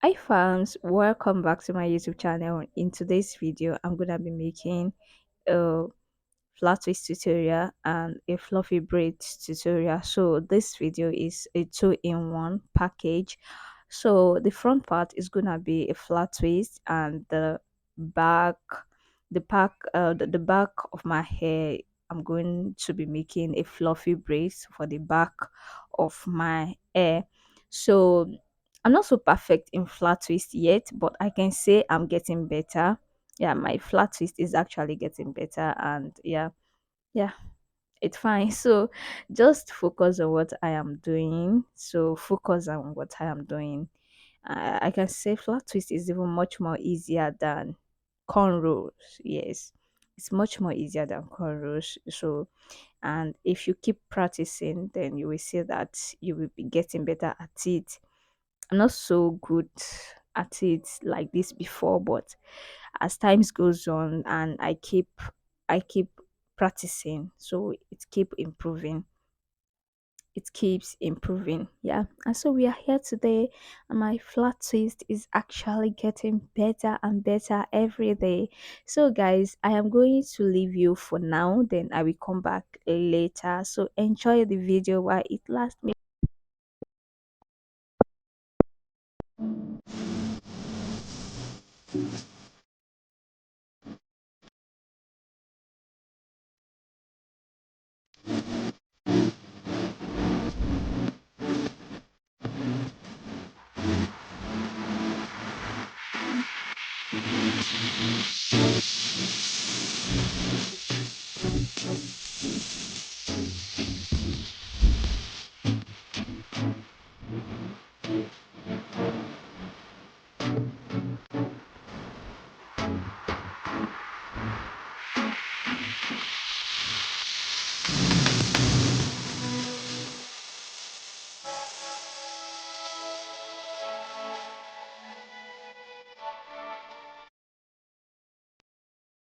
Hi fams, welcome back to my YouTube channel. In today's video, I'm gonna be making a flat twist tutorial and a fluffy braids tutorial. So this video is a two-in-one package. So the front part is gonna be a flat twist, and back the back of my hair, I'm going to be making a fluffy braids for the back of my hair. So I'm not so perfect in flat twist yet, but I can say I'm getting better. Yeah, my flat twist is actually getting better, and yeah, it's fine. So just focus on what I am doing. So focus on what I am doing. I can say flat twist is even much more easier than cornrows. Yes, it's much more easier than cornrows. So, and if you keep practicing, then you will see that you will be getting better at it. I'm not so good at it like this before, but as times goes on and I keep practicing, so it keeps improving. Yeah, and so we are here today, and my flat twist is actually getting better and better every day. So guys, I am going to leave you for now, then I will come back later. So enjoy the video while it lasts.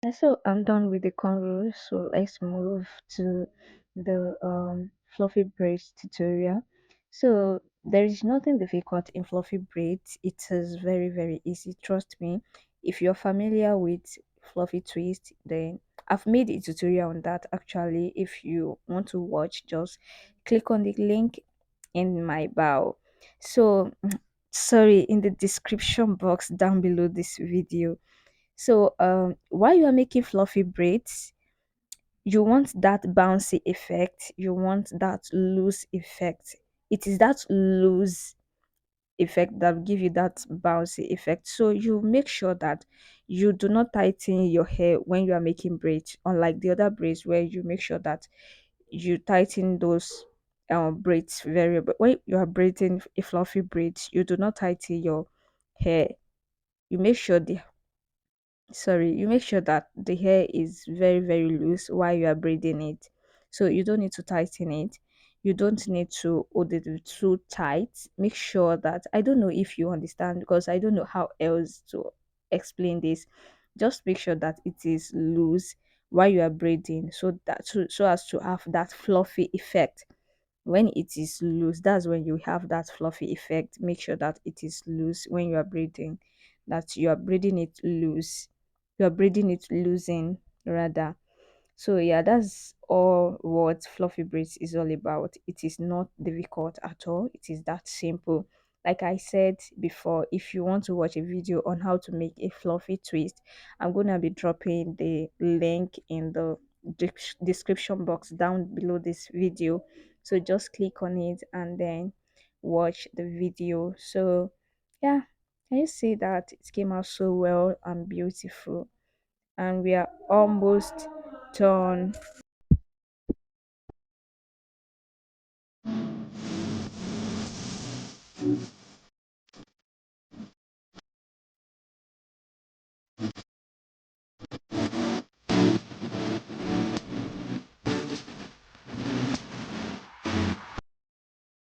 And so I'm done with the cornrows, so let's move to the fluffy braids tutorial. So there is nothing difficult in fluffy braids. It is very easy, trust me. If you're familiar with fluffy twist, then I've made a tutorial on that actually. If you want to watch, just click on the link in my bio. So sorry, in the description box down below this video. So while you are making fluffy braids, you want that bouncy effect, you want that loose effect. It is that loose effect that will give you that bouncy effect. So you make sure that you do not tighten your hair when you are making braids, unlike the other braids where you make sure that you tighten those braids very. But when you are braiding a fluffy braids, you do not tighten your hair. You make sure the you make sure that the hair is very loose while you are braiding it, so you don't need to tighten it, you don't need to hold it too tight. Make sure that, I don't know if you understand, because I don't know how else to explain this. Just make sure that it is loose while you are braiding, so as to have that fluffy effect. When it is loose, that's when you have that fluffy effect. Make sure that it is loose when you are braiding, that you are braiding it loose, you are braiding it losing rather. So yeah, that's all what fluffy braids is all about. It is not difficult at all, it is that simple. Like I said before, if you want to watch a video on how to make a fluffy twist, I'm gonna be dropping the link in the description box down below this video. So just click on it and then watch the video. So yeah, can you see that it came out so well and beautiful? And we are almost done.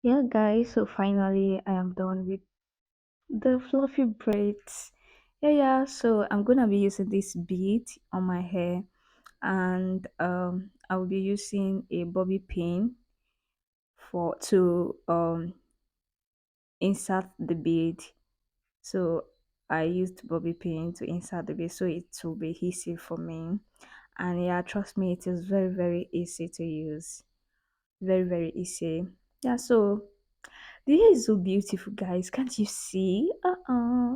Yeah guys, so finally I am done with the fluffy braids. Yeah, so I'm gonna be using this bead on my hair, and I will be using a bobby pin for to insert the bead So I used bobby pin to insert the base so it will be easy for me. And yeah, trust me, it is very, very easy to use. Very, very easy. Yeah, so the hair is so beautiful, guys. Can't you see?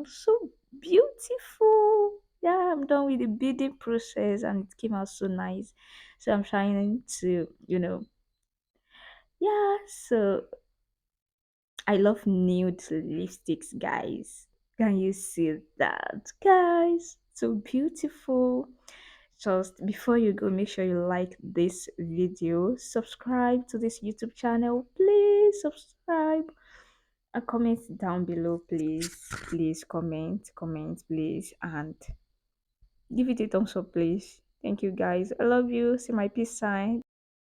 So beautiful. Yeah, I'm done with the beading process and it came out so nice. So I'm trying to, yeah, so I love nude lipsticks, guys. Can you see that, guys? So beautiful. Just before you go, make sure you like this video, subscribe to this YouTube channel. Please subscribe and comment down below, please. Please comment, please, and give it a thumbs up, please. Thank you, guys. I love you. See my peace sign.